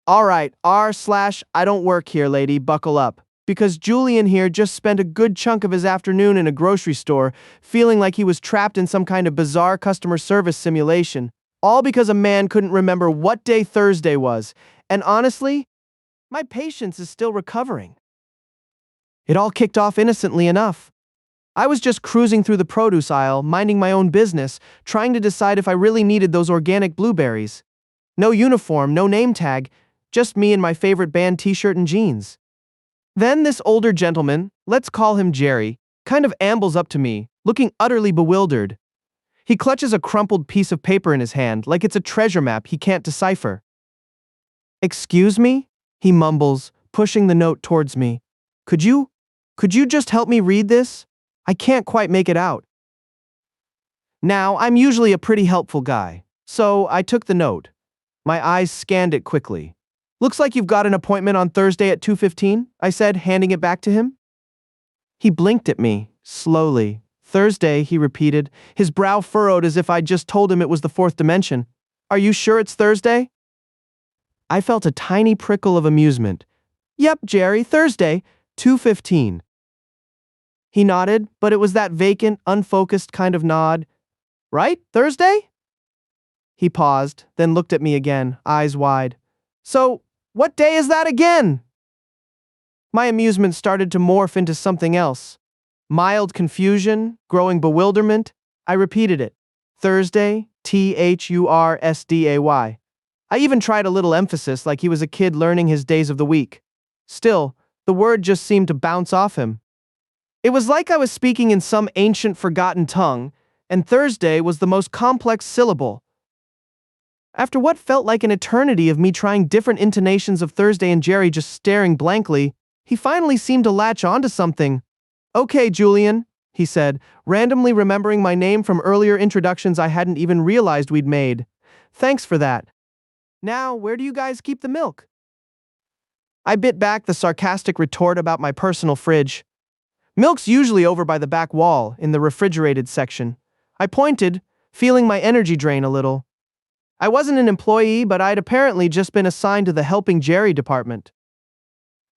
Alright, r/IDontWorkHereLady, buckle up. Because Julian here just spent a good chunk of his afternoon in a grocery store, feeling like he was trapped in some kind of bizarre customer service simulation. All because a man couldn't remember what day Thursday was. And honestly, my patience is still recovering. It all kicked off innocently enough. I was just cruising through the produce aisle, minding my own business, trying to decide if I really needed those organic blueberries. No uniform, no name tag, just me in my favorite band t-shirt and jeans. Then this older gentleman, let's call him Jerry, kind of ambles up to me, looking utterly bewildered. He clutches a crumpled piece of paper in his hand like it's a treasure map he can't decipher. "Excuse me?" he mumbles, pushing the note towards me. Could you just help me read this? I can't quite make it out." Now, I'm usually a pretty helpful guy, so I took the note. My eyes scanned it quickly. "Looks like you've got an appointment on Thursday at 2:15, I said, handing it back to him. He blinked at me, slowly. "Thursday," he repeated, his brow furrowed as if I'd just told him it was the fourth dimension. "Are you sure it's Thursday?" I felt a tiny prickle of amusement. "Yep, Jerry, Thursday, 2:15. He nodded, but it was that vacant, unfocused kind of nod. "Right, Thursday?" He paused, then looked at me again, eyes wide. "So, what day is that again?" My amusement started to morph into something else. Mild confusion, growing bewilderment. I repeated it. "Thursday, Thursday. I even tried a little emphasis like he was a kid learning his days of the week. Still, the word just seemed to bounce off him. It was like I was speaking in some ancient forgotten tongue, and Thursday was the most complex syllable. After what felt like an eternity of me trying different intonations of Thursday and Jerry just staring blankly, he finally seemed to latch onto something. "Okay, Julian," he said, randomly remembering my name from earlier introductions I hadn't even realized we'd made. "Thanks for that. Now, where do you guys keep the milk?" I bit back the sarcastic retort about my personal fridge. "Milk's usually over by the back wall, in the refrigerated section." I pointed, feeling my energy drain a little. I wasn't an employee, but I'd apparently just been assigned to the helping Jerry department.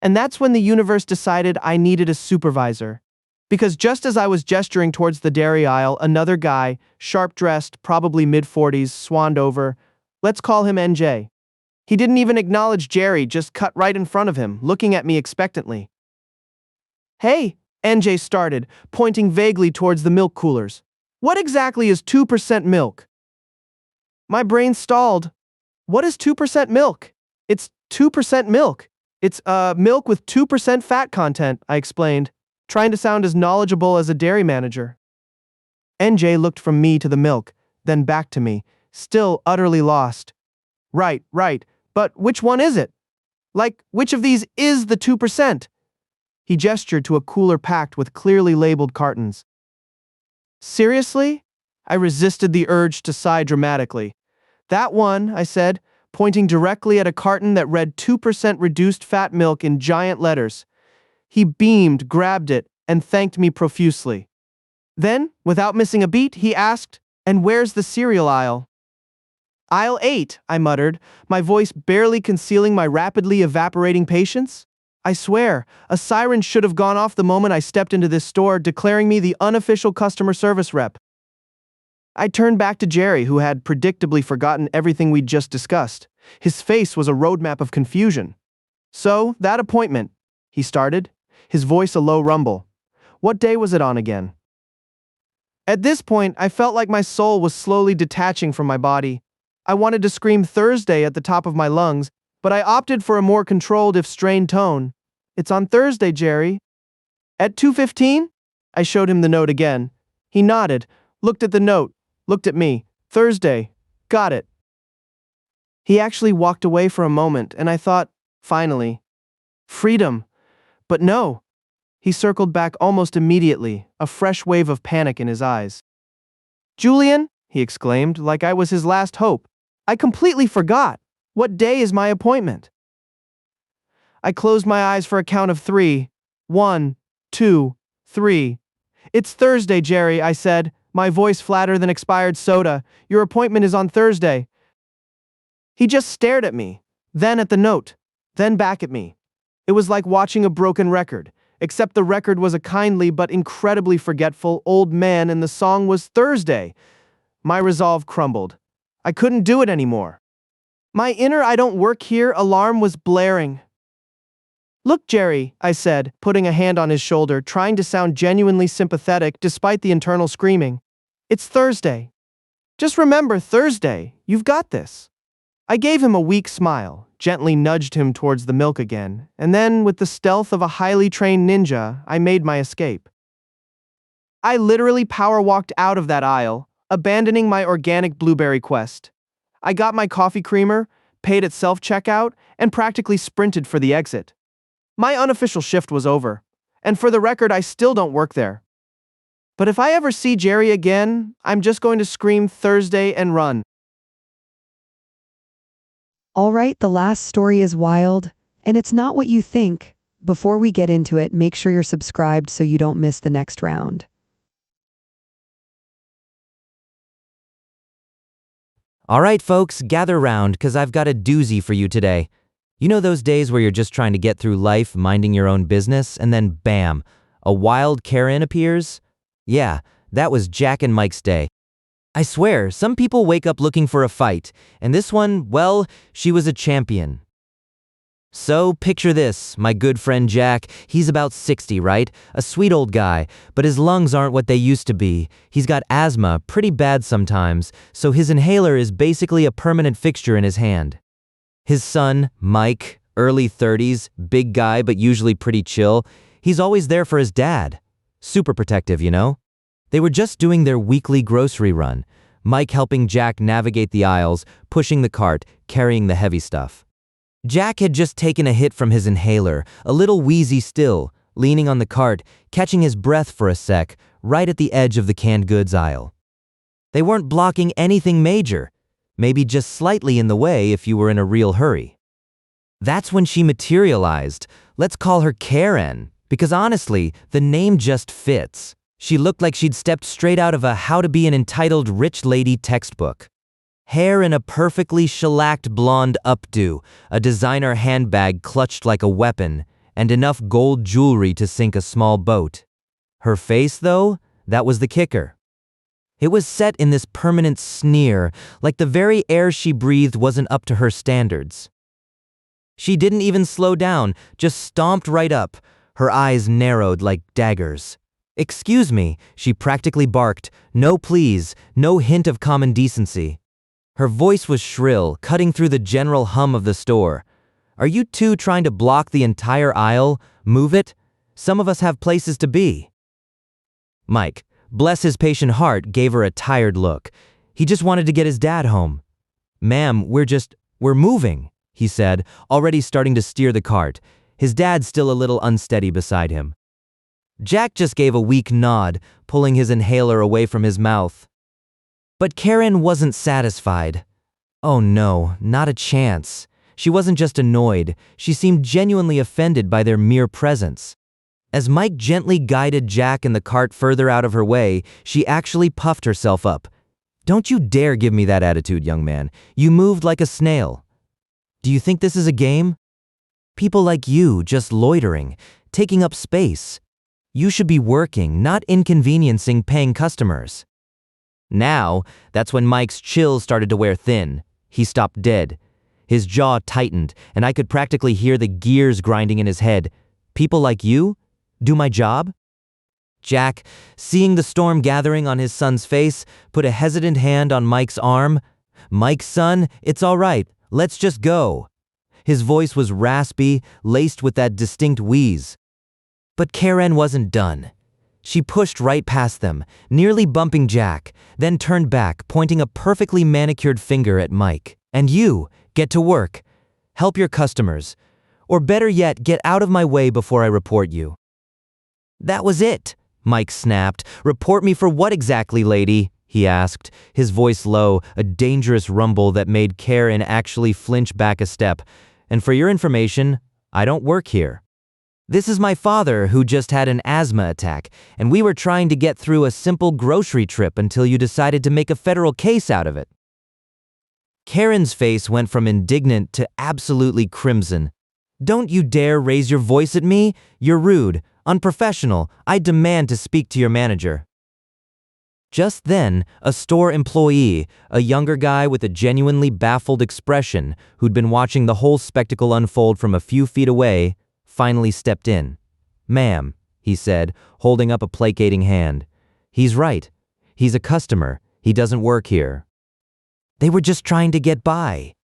And that's when the universe decided I needed a supervisor. Because just as I was gesturing towards the dairy aisle, another guy, sharp-dressed, probably mid-40s, swanned over. Let's call him NJ. He didn't even acknowledge Jerry, just cut right in front of him, looking at me expectantly. "Hey," NJ started, pointing vaguely towards the milk coolers. "What exactly is 2% milk?" My brain stalled. "What is 2% milk?" "It's 2% milk. It's, milk with 2% fat content," I explained, trying to sound as knowledgeable as a dairy manager. NJ looked from me to the milk, then back to me, still utterly lost. Right, but which one is it? Like, which of these is the 2%? He gestured to a cooler packed with clearly labeled cartons. "Seriously?" I resisted the urge to sigh dramatically. "That one," I said, pointing directly at a carton that read 2% reduced fat milk in giant letters. He beamed, grabbed it, and thanked me profusely. Then, without missing a beat, he asked, "And where's the cereal aisle?" "Aisle 8, I muttered, my voice barely concealing my rapidly evaporating patience. I swear, a siren should have gone off the moment I stepped into this store, declaring me the unofficial customer service rep. I turned back to Jerry, who had predictably forgotten everything we'd just discussed. His face was a roadmap of confusion. "So, that appointment," he started, his voice a low rumble. "What day was it on again?" At this point, I felt like my soul was slowly detaching from my body. I wanted to scream Thursday at the top of my lungs, but I opted for a more controlled if strained tone. "It's on Thursday, Jerry." "At 2:15? I showed him the note again. He nodded, looked at the note, looked at me. "Thursday. Got it." He actually walked away for a moment, and I thought, finally, freedom. But no. He circled back almost immediately, a fresh wave of panic in his eyes. "Julian," he exclaimed, like I was his last hope, "I completely forgot. What day is my appointment?" I closed my eyes for a count of 3. 1, 2, 3. "It's Thursday, Jerry," I said, my voice flatter than expired soda. "Your appointment is on Thursday." He just stared at me, then at the note, then back at me. It was like watching a broken record, except the record was a kindly but incredibly forgetful old man and the song was Thursday. My resolve crumbled. I couldn't do it anymore. My inner "I don't work here" alarm was blaring. "Look, Jerry," I said, putting a hand on his shoulder, trying to sound genuinely sympathetic despite the internal screaming. "It's Thursday. Just remember Thursday. You've got this." I gave him a weak smile, gently nudged him towards the milk again, and then, with the stealth of a highly trained ninja, I made my escape. I literally power walked out of that aisle, abandoning my organic blueberry quest. I got my coffee creamer, paid at self-checkout, and practically sprinted for the exit. My unofficial shift was over, and for the record, I still don't work there. But if I ever see Jerry again, I'm just going to scream Thursday and run. All right, the last story is wild, and it's not what you think. Before we get into it, make sure you're subscribed so you don't miss the next round. All right, folks, gather round, because I've got a doozy for you today. You know those days where you're just trying to get through life, minding your own business, and then bam, a wild Karen appears? Yeah, that was Jack and Mike's day. I swear, some people wake up looking for a fight, and this one, well, she was a champion. So, picture this, my good friend Jack, he's about 60, right? A sweet old guy, but his lungs aren't what they used to be. He's got asthma, pretty bad sometimes, so his inhaler is basically a permanent fixture in his hand. His son, Mike, early 30s, big guy but usually pretty chill, he's always there for his dad. Super protective, you know? They were just doing their weekly grocery run, Mike helping Jack navigate the aisles, pushing the cart, carrying the heavy stuff. Jack had just taken a hit from his inhaler, a little wheezy still, leaning on the cart, catching his breath for a sec, right at the edge of the canned goods aisle. They weren't blocking anything major, maybe just slightly in the way if you were in a real hurry. That's when she materialized. Let's call her Karen, because honestly, the name just fits. She looked like she'd stepped straight out of a How to Be an Entitled Rich Lady textbook. Hair in a perfectly shellacked blonde updo, a designer handbag clutched like a weapon, and enough gold jewelry to sink a small boat. Her face, though, that was the kicker. It was set in this permanent sneer, like the very air she breathed wasn't up to her standards. She didn't even slow down, just stomped right up, her eyes narrowed like daggers. "Excuse me," she practically barked, no please, no hint of common decency. Her voice was shrill, cutting through the general hum of the store. "Are you two trying to block the entire aisle? Move it? Some of us have places to be." Mike, bless his patient heart, gave her a tired look. He just wanted to get his dad home. "Ma'am, we're moving," he said, already starting to steer the cart, his dad still a little unsteady beside him. Jack just gave a weak nod, pulling his inhaler away from his mouth. But Karen wasn't satisfied. Oh no, not a chance. She wasn't just annoyed, she seemed genuinely offended by their mere presence. As Mike gently guided Jack and the cart further out of her way, she actually puffed herself up. "Don't you dare give me that attitude, young man. You moved like a snail. Do you think this is a game? People like you just loitering, taking up space. You should be working, not inconveniencing paying customers." Now, that's when Mike's chill started to wear thin. He stopped dead. His jaw tightened, and I could practically hear the gears grinding in his head. "People like you? Do my job?" Jack, seeing the storm gathering on his son's face, put a hesitant hand on Mike's arm. "Mike, son, it's all right. Let's just go." His voice was raspy, laced with that distinct wheeze. But Karen wasn't done. She pushed right past them, nearly bumping Jack, then turned back, pointing a perfectly manicured finger at Mike. "And you, get to work. Help your customers. Or better yet, get out of my way before I report you." "That was it," Mike snapped. "Report me for what exactly, lady?" he asked, his voice low, a dangerous rumble that made Karen actually flinch back a step. "And for your information, I don't work here. This is my father who just had an asthma attack, and we were trying to get through a simple grocery trip until you decided to make a federal case out of it." Karen's face went from indignant to absolutely crimson. "Don't you dare raise your voice at me! You're rude, unprofessional. I demand to speak to your manager." Just then, a store employee, a younger guy with a genuinely baffled expression who'd been watching the whole spectacle unfold from a few feet away, finally stepped in. "Ma'am," he said, holding up a placating hand. "He's right. He's a customer. He doesn't work here." They were just trying to get by.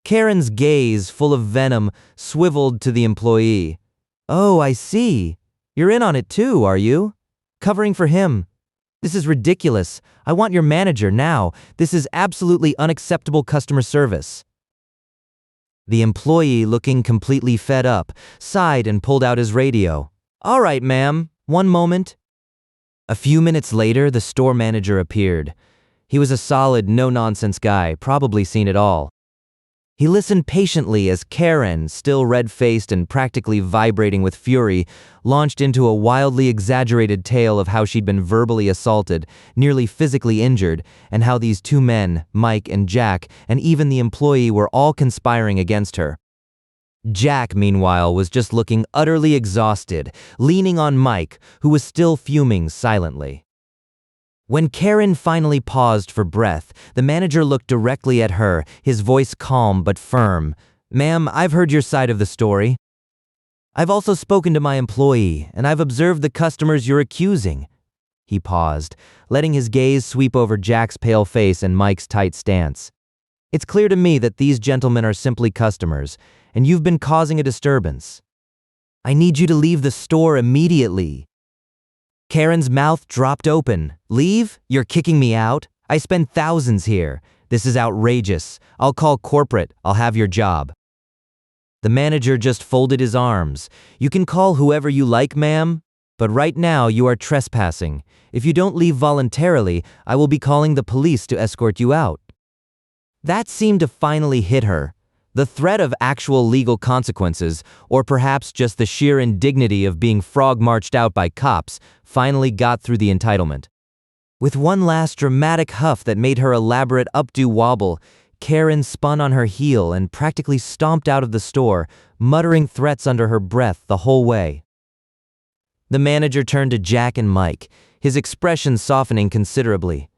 Karen's gaze, full of venom, swiveled to the employee. "Oh, I see. You're in on it too, are you? Covering for him. This is ridiculous. I want your manager now. This is absolutely unacceptable customer service." The employee, looking completely fed up, sighed and pulled out his radio. "All right, ma'am. One moment." A few minutes later, the store manager appeared. He was a solid, no-nonsense guy, probably seen it all. He listened patiently as Karen, still red-faced and practically vibrating with fury, launched into a wildly exaggerated tale of how she'd been verbally assaulted, nearly physically injured, and how these two men, Mike and Jack, and even the employee were all conspiring against her. Jack, meanwhile, was just looking utterly exhausted, leaning on Mike, who was still fuming silently. When Karen finally paused for breath, the manager looked directly at her, his voice calm but firm. "Ma'am, I've heard your side of the story. I've also spoken to my employee, and I've observed the customers you're accusing." He paused, letting his gaze sweep over Jack's pale face and Mike's tight stance. "It's clear to me that these gentlemen are simply customers, and you've been causing a disturbance. I need you to leave the store immediately." Karen's mouth dropped open. "Leave? You're kicking me out? I spend thousands here. This is outrageous. I'll call corporate. I'll have your job." The manager just folded his arms. "You can call whoever you like, ma'am, but right now you are trespassing. If you don't leave voluntarily, I will be calling the police to escort you out." That seemed to finally hit her. The threat of actual legal consequences, or perhaps just the sheer indignity of being frog-marched out by cops, finally got through the entitlement. With one last dramatic huff that made her elaborate updo wobble, Karen spun on her heel and practically stomped out of the store, muttering threats under her breath the whole way. The manager turned to Jack and Mike, his expression softening considerably.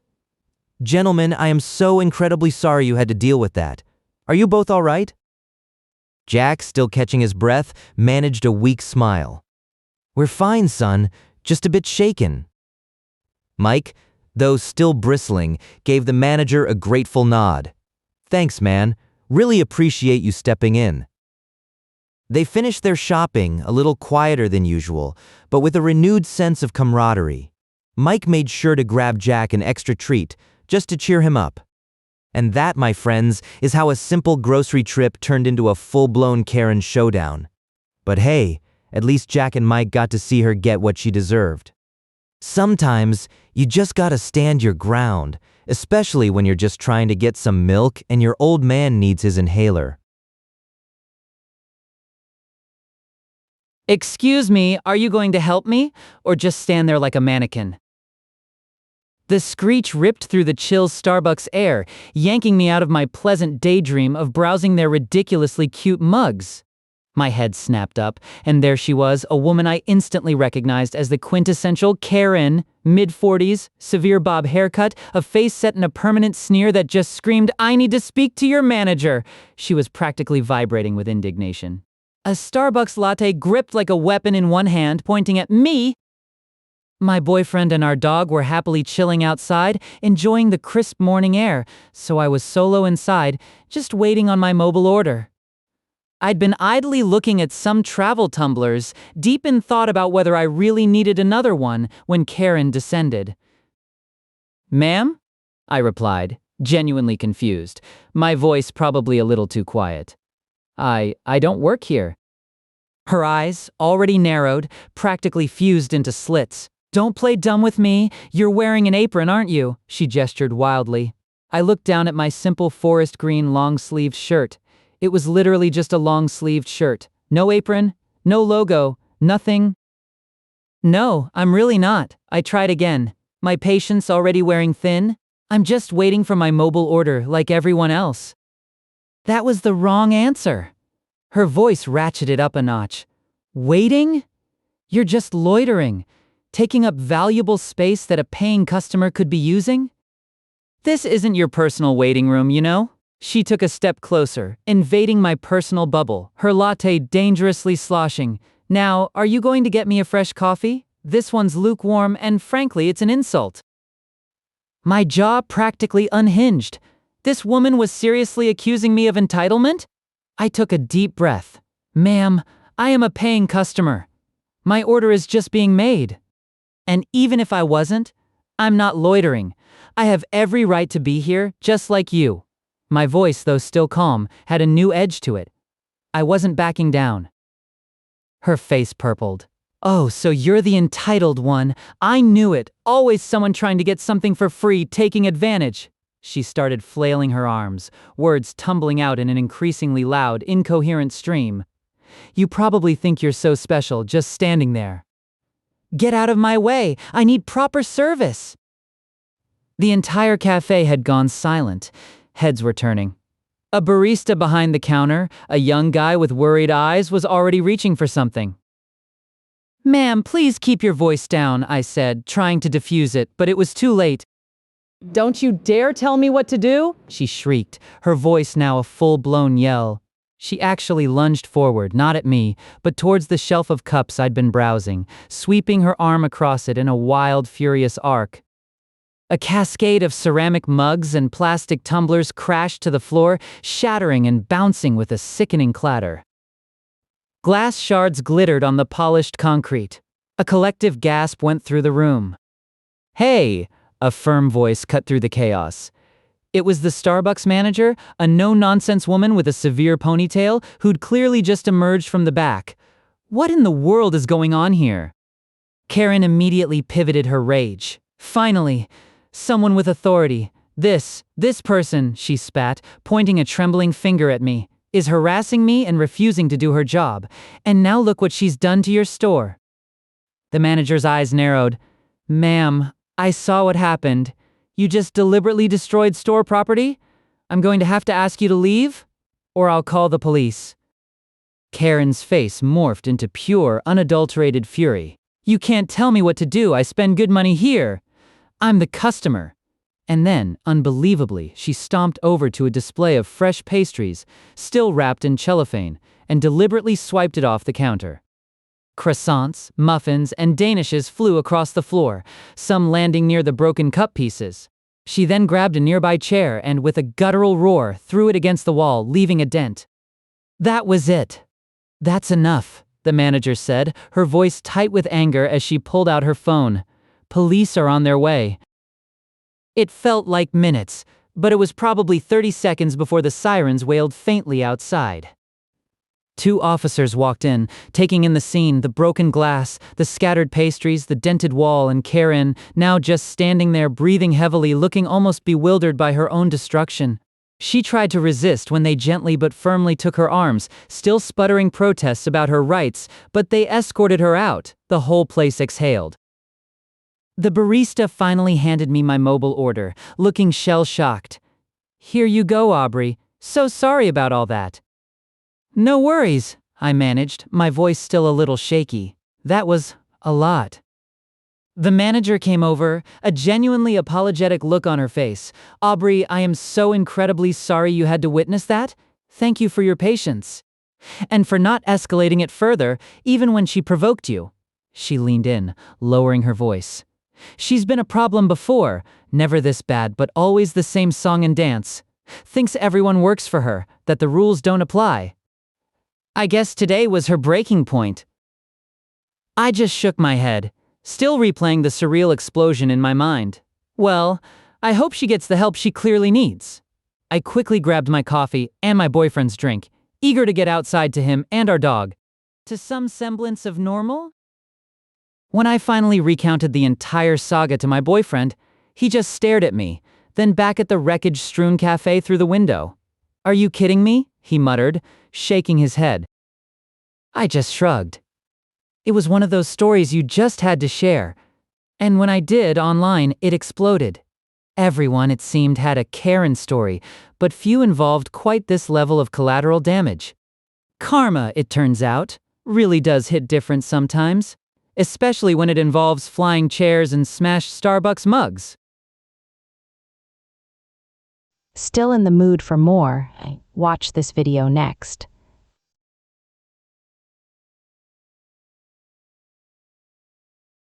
"Gentlemen, I am so incredibly sorry you had to deal with that. Are you both all right?" Jack, still catching his breath, managed a weak smile. "We're fine, son, just a bit shaken." Mike, though still bristling, gave the manager a grateful nod. "Thanks, man. Really appreciate you stepping in." They finished their shopping, a little quieter than usual, but with a renewed sense of camaraderie. Mike made sure to grab Jack an extra treat, just to cheer him up. And that, my friends, is how a simple grocery trip turned into a full-blown Karen showdown. But hey, at least Jack and Mike got to see her get what she deserved. Sometimes, you just gotta stand your ground, especially when you're just trying to get some milk and your old man needs his inhaler. "Excuse me, are you going to help me? Or just stand there like a mannequin?" The screech ripped through the chill Starbucks air, yanking me out of my pleasant daydream of browsing their ridiculously cute mugs. My head snapped up, and there she was, a woman I instantly recognized as the quintessential Karen, mid-40s, severe bob haircut, a face set in a permanent sneer that just screamed, "I need to speak to your manager." She was practically vibrating with indignation. A Starbucks latte gripped like a weapon in one hand, pointing at me. My boyfriend and our dog were happily chilling outside, enjoying the crisp morning air, so I was solo inside, just waiting on my mobile order. I'd been idly looking at some travel tumblers, deep in thought about whether I really needed another one, when Karen descended. "Ma'am?" I replied, genuinely confused, my voice probably a little too quiet. I don't work here." Her eyes, already narrowed, practically fused into slits. "Don't play dumb with me. You're wearing an apron, aren't you?" She gestured wildly. I looked down at my simple forest green long-sleeved shirt. It was literally just a long-sleeved shirt. No apron, no logo, nothing. "No, I'm really not." I tried again, my patience already wearing thin. I'm just waiting for my mobile order like everyone else. That was the wrong answer. Her voice ratcheted up a notch. Waiting? You're just loitering, taking up valuable space that a paying customer could be using? This isn't your personal waiting room, you know? She took a step closer, invading my personal bubble, her latte dangerously sloshing. Now, are you going to get me a fresh coffee? This one's lukewarm, and frankly, it's an insult. My jaw practically unhinged. This woman was seriously accusing me of entitlement? I took a deep breath. Ma'am, I am a paying customer. My order is just being made. And even if I wasn't, I'm not loitering. I have every right to be here, just like you. My voice, though still calm, had a new edge to it. I wasn't backing down. Her face purpled. Oh, so you're the entitled one. I knew it. Always someone trying to get something for free, taking advantage. She started flailing her arms, words tumbling out in an increasingly loud, incoherent stream. You probably think you're so special just standing there. Get out of my way. I need proper service. The entire cafe had gone silent. Heads were turning. A barista behind the counter, a young guy with worried eyes, was already reaching for something. Ma'am, please keep your voice down, I said, trying to diffuse it, but it was too late. Don't you dare tell me what to do, she shrieked, her voice now a full-blown yell. She actually lunged forward, not at me, but towards the shelf of cups I'd been browsing, sweeping her arm across it in a wild, furious arc. A cascade of ceramic mugs and plastic tumblers crashed to the floor, shattering and bouncing with a sickening clatter. Glass shards glittered on the polished concrete. A collective gasp went through the room. Hey! A firm voice cut through the chaos. It was the Starbucks manager, a no-nonsense woman with a severe ponytail who'd clearly just emerged from the back. What in the world is going on here? Karen immediately pivoted her rage. Finally, someone with authority. This person, she spat, pointing a trembling finger at me, is harassing me and refusing to do her job. And now look what she's done to your store. The manager's eyes narrowed. Ma'am, I saw what happened. You just deliberately destroyed store property? I'm going to have to ask you to leave, or I'll call the police. Karen's face morphed into pure, unadulterated fury. You can't tell me what to do. I spend good money here. I'm the customer. And then, unbelievably, she stomped over to a display of fresh pastries, still wrapped in cellophane, and deliberately swiped it off the counter. Croissants, muffins, and danishes flew across the floor, some landing near the broken cup pieces. She then grabbed a nearby chair and, with a guttural roar, threw it against the wall, leaving a dent. That was it. That's enough, the manager said, her voice tight with anger as she pulled out her phone. Police are on their way. It felt like minutes, but it was probably 30 seconds before the sirens wailed faintly outside. 2 officers walked in, taking in the scene, the broken glass, the scattered pastries, the dented wall, and Karen, now just standing there breathing heavily, looking almost bewildered by her own destruction. She tried to resist when they gently but firmly took her arms, still sputtering protests about her rights, but they escorted her out. The whole place exhaled. The barista finally handed me my mobile order, looking shell-shocked. Here you go, Aubrey. So sorry about all that. No worries, I managed, my voice still a little shaky. That was a lot. The manager came over, a genuinely apologetic look on her face. Aubrey, I am so incredibly sorry you had to witness that. Thank you for your patience. And for not escalating it further, even when she provoked you. She leaned in, lowering her voice. She's been a problem before, never this bad but always the same song and dance. Thinks everyone works for her, that the rules don't apply. I guess today was her breaking point. I just shook my head, still replaying the surreal explosion in my mind. Well, I hope she gets the help she clearly needs. I quickly grabbed my coffee and my boyfriend's drink, eager to get outside to him and our dog. To some semblance of normal? When I finally recounted the entire saga to my boyfriend, he just stared at me, then back at the wreckage-strewn cafe through the window. Are you kidding me? He muttered, shaking his head. I just shrugged. It was one of those stories you just had to share. And when I did online, it exploded. Everyone, it seemed, had a Karen story, but few involved quite this level of collateral damage. Karma, it turns out, really does hit different sometimes, especially when it involves flying chairs and smashed Starbucks mugs. Still in the mood for more? Watch this video next.